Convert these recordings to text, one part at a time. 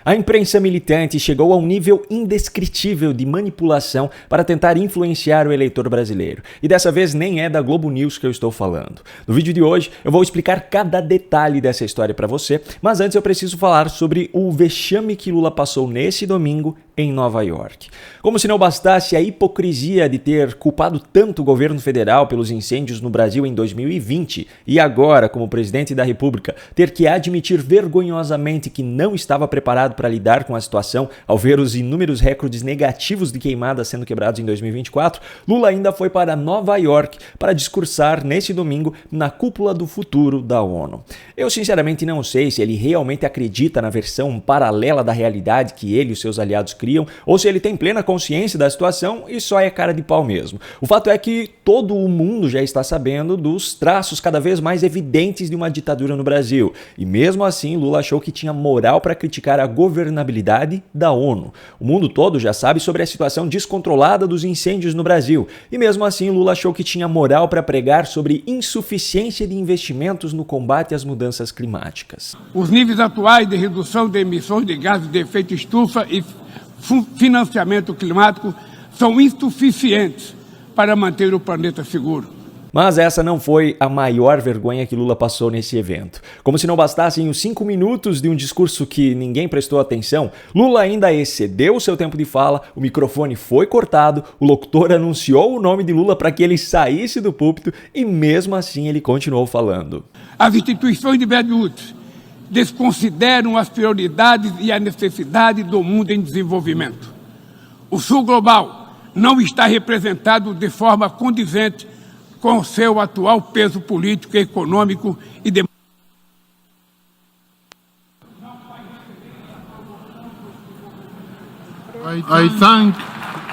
A imprensa militante chegou a um nível indescritível de manipulação para tentar influenciar o eleitor brasileiro. E dessa vez nem é da Globo News que eu estou falando. No vídeo de hoje eu vou explicar cada detalhe dessa história para você, mas antes eu preciso falar sobre o vexame que Lula passou nesse domingo em Nova York. Como se não bastasse a hipocrisia de ter culpado tanto o governo federal pelos incêndios no Brasil em 2020 e agora, como presidente da República, ter que admitir vergonhosamente que não estava preparado para lidar com a situação ao ver os inúmeros recordes negativos de queimadas sendo quebrados em 2024, Lula ainda foi para Nova York para discursar nesse domingo na cúpula do futuro da ONU. Eu sinceramente não sei se ele realmente acredita na versão paralela da realidade que ele e os seus aliados criam, ou se ele tem plena consciência da situação e só é cara de pau mesmo. O fato é que todo o mundo já está sabendo dos traços cada vez mais evidentes de uma ditadura no Brasil. E mesmo assim, Lula achou que tinha moral para criticar a governabilidade da ONU. O mundo todo já sabe sobre a situação descontrolada dos incêndios no Brasil. E mesmo assim, Lula achou que tinha moral para pregar sobre insuficiência de investimentos no combate às mudanças climáticas. Os níveis atuais de redução de emissões de gases de efeito estufa e financiamento climático são insuficientes para manter o planeta seguro. Mas essa não foi a maior vergonha que Lula passou nesse evento. Como se não bastassem os 5 minutos de um discurso que ninguém prestou atenção, Lula ainda excedeu o seu tempo de fala, o microfone foi cortado, o locutor anunciou o nome de Lula para que ele saísse do púlpito e mesmo assim ele continuou falando. As instituições de Bretton Woods desconsideram as prioridades e a necessidade do mundo em desenvolvimento. O Sul global não está representado de forma condizente com o seu atual peso político, econômico e democrático. I thank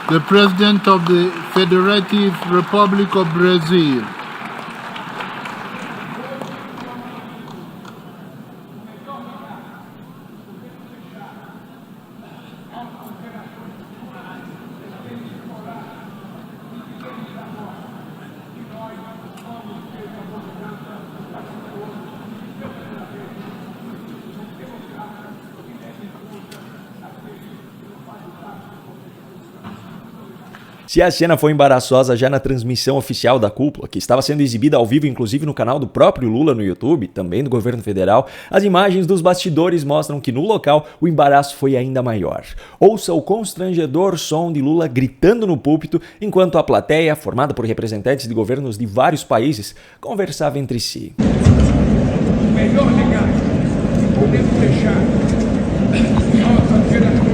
the President of the Federative Republic of Brazil. Se a cena foi embaraçosa já na transmissão oficial da cúpula, que estava sendo exibida ao vivo inclusive no canal do próprio Lula no YouTube, também do governo federal, as imagens dos bastidores mostram que no local o embaraço foi ainda maior. Ouça o constrangedor som de Lula gritando no púlpito, enquanto a plateia, formada por representantes de governos de vários países, conversava entre si. O melhor legado que podemos deixar nossa geração.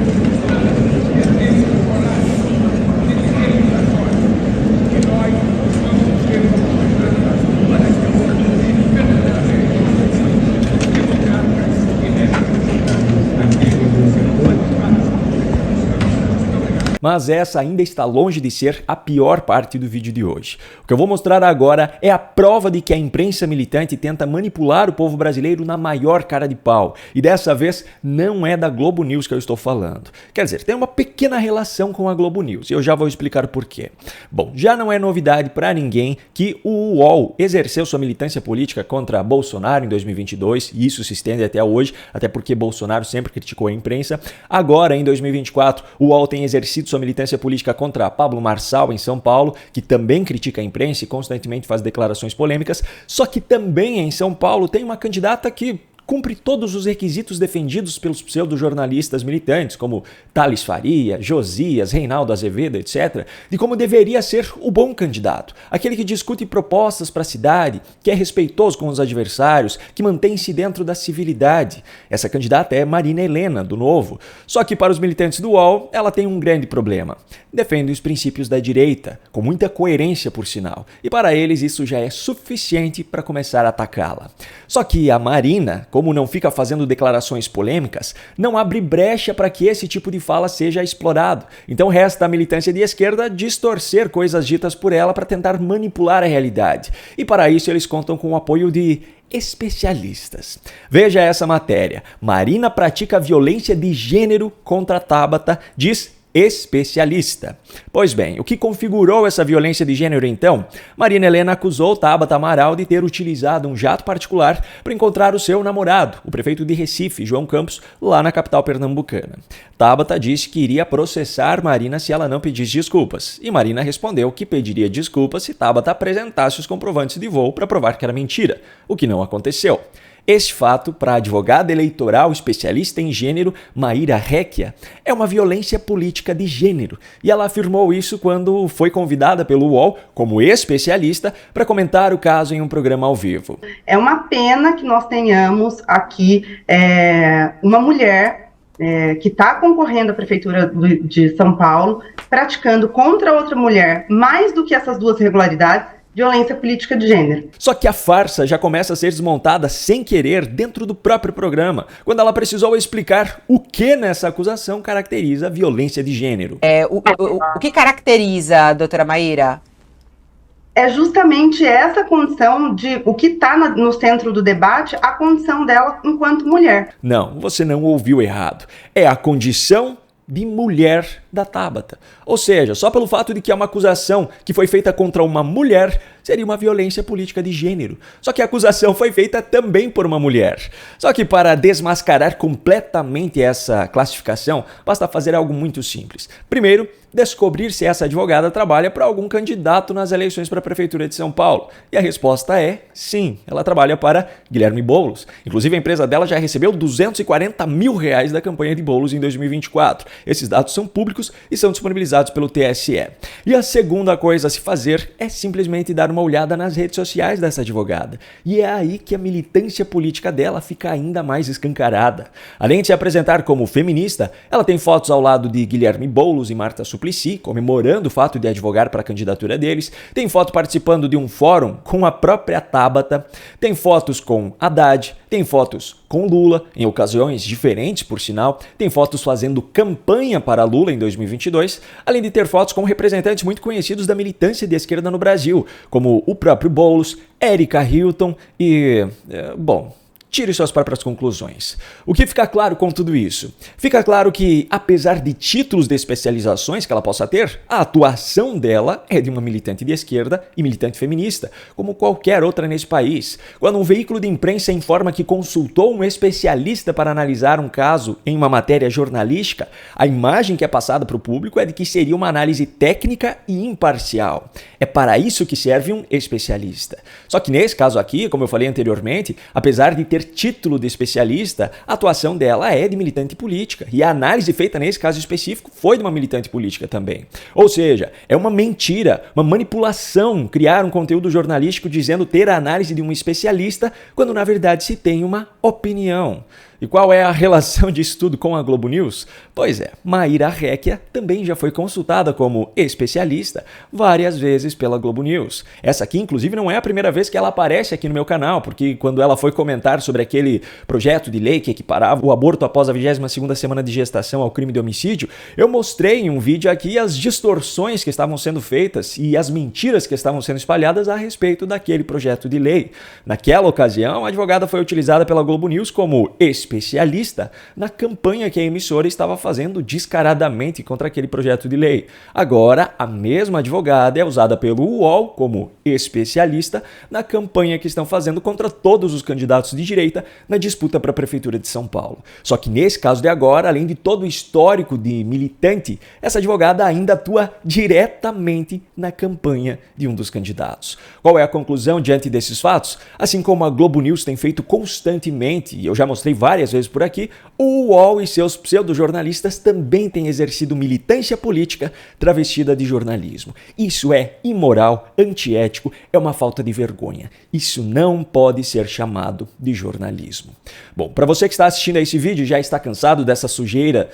Mas essa ainda está longe de ser a pior parte do vídeo de hoje. O que eu vou mostrar agora é a prova de que a imprensa militante tenta manipular o povo brasileiro na maior cara de pau. E dessa vez não é da Globo News que eu estou falando. Quer dizer, tem uma pequena relação com a Globo News e eu já vou explicar por quê. Bom, já não é novidade para ninguém que o UOL exerceu sua militância política contra Bolsonaro em 2022 e isso se estende até hoje, até porque Bolsonaro sempre criticou a imprensa. Agora, em 2024, o UOL tem exercido sua militância política contra Pablo Marçal em São Paulo, que também critica a imprensa e constantemente faz declarações polêmicas, só que também em São Paulo tem uma candidata que cumpre todos os requisitos defendidos pelos pseudo-jornalistas militantes, como Thales Faria, Josias, Reinaldo Azevedo, etc., de como deveria ser o bom candidato, aquele que discute propostas para a cidade, que é respeitoso com os adversários, que mantém-se dentro da civilidade. Essa candidata é Marina Helena, do Novo. Só que para os militantes do UOL, ela tem um grande problema. Defende os princípios da direita, com muita coerência, por sinal, e para eles isso já é suficiente para começar a atacá-la. Só que a Marina, como não fica fazendo declarações polêmicas, não abre brecha para que esse tipo de fala seja explorado. Então resta à militância de esquerda distorcer coisas ditas por ela para tentar manipular a realidade. E para isso eles contam com o apoio de especialistas. Veja essa matéria. Marina pratica violência de gênero contra Tabata, diz especialista. Pois bem, o que configurou essa violência de gênero então? Marina Helena acusou Tabata Amaral de ter utilizado um jato particular para encontrar o seu namorado, o prefeito de Recife, João Campos, lá na capital pernambucana. Tabata disse que iria processar Marina se ela não pedisse desculpas, e Marina respondeu que pediria desculpas se Tabata apresentasse os comprovantes de voo para provar que era mentira, o que não aconteceu. Este fato, para a advogada eleitoral especialista em gênero Maíra Réquia, é uma violência política de gênero, e ela afirmou isso quando foi convidada pelo UOL, como especialista, para comentar o caso em um programa ao vivo. É uma pena que nós tenhamos aqui uma mulher que está concorrendo à Prefeitura de São Paulo, praticando contra outra mulher, mais do que essas duas irregularidades, violência política de gênero. Só que a farsa já começa a ser desmontada sem querer dentro do próprio programa, quando ela precisou explicar o que nessa acusação caracteriza a violência de gênero. O que caracteriza, doutora Maíra? É justamente essa condição de o que está no centro do debate, a condição dela enquanto mulher. Não, você não ouviu errado. É a condição de mulher da Tabata. Ou seja, só pelo fato de que é uma acusação que foi feita contra uma mulher, seria uma violência política de gênero. Só que a acusação foi feita também por uma mulher. Só que para desmascarar completamente essa classificação, basta fazer algo muito simples. Primeiro, descobrir se essa advogada trabalha para algum candidato nas eleições para a Prefeitura de São Paulo. E a resposta é sim, ela trabalha para Guilherme Boulos. Inclusive, a empresa dela já recebeu R$240 mil da campanha de Boulos em 2024. Esses dados são públicos e são disponibilizados pelo TSE. E a segunda coisa a se fazer é simplesmente dar uma olhada nas redes sociais dessa advogada. E é aí que a militância política dela fica ainda mais escancarada. Além de se apresentar como feminista, ela tem fotos ao lado de Guilherme Boulos e Marta Suplicy, comemorando o fato de advogar para a candidatura deles, tem foto participando de um fórum com a própria Tabata, tem fotos com Haddad, tem fotos com Lula, em ocasiões diferentes, por sinal, tem fotos fazendo campanha para Lula em 2022, além de ter fotos com representantes muito conhecidos da militância de esquerda no Brasil, como o próprio Boulos, Érica Hilton e... tire suas próprias conclusões. O que fica claro com tudo isso? Fica claro que, apesar de títulos de especializações que ela possa ter, a atuação dela é de uma militante de esquerda e militante feminista, como qualquer outra nesse país. Quando um veículo de imprensa informa que consultou um especialista para analisar um caso em uma matéria jornalística, a imagem que é passada para o público é de que seria uma análise técnica e imparcial. É para isso que serve um especialista. Só que nesse caso aqui, como eu falei anteriormente, apesar de ter título de especialista, a atuação dela é de militante política, e a análise feita nesse caso específico foi de uma militante política também. Ou seja, é uma mentira, uma manipulação criar um conteúdo jornalístico dizendo ter a análise de um especialista, quando na verdade se tem uma opinião. E qual é a relação disso tudo com a Globo News? Pois é, Maíra Réquia também já foi consultada como especialista várias vezes pela Globo News. Essa aqui, inclusive, não é a primeira vez que ela aparece aqui no meu canal, porque quando ela foi comentar sobre aquele projeto de lei que equiparava o aborto após a 22ª semana de gestação ao crime de homicídio, eu mostrei em um vídeo aqui as distorções que estavam sendo feitas e as mentiras que estavam sendo espalhadas a respeito daquele projeto de lei. Naquela ocasião, a advogada foi utilizada pela Globo News como especialista na campanha que a emissora estava fazendo descaradamente contra aquele projeto de lei. Agora, a mesma advogada é usada pelo UOL como especialista na campanha que estão fazendo contra todos os candidatos de direita na disputa para a Prefeitura de São Paulo. Só que nesse caso de agora, além de todo o histórico de militante, essa advogada ainda atua diretamente na campanha de um dos candidatos. Qual é a conclusão diante desses fatos? Assim como a Globo News tem feito constantemente, e eu já mostrei várias vezes por aqui, o UOL e seus pseudojornalistas também têm exercido militância política travestida de jornalismo. Isso é imoral, antiético, é uma falta de vergonha. Isso não pode ser chamado de jornalismo. Bom, para você que está assistindo a esse vídeo e já está cansado dessa sujeira,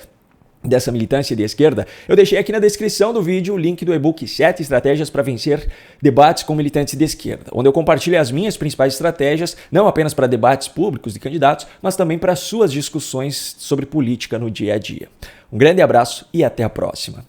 dessa militância de esquerda, eu deixei aqui na descrição do vídeo o link do e-book 7 estratégias para vencer debates com militantes de esquerda, onde eu compartilho as minhas principais estratégias, não apenas para debates públicos de candidatos, mas também para suas discussões sobre política no dia a dia. Um grande abraço e até a próxima.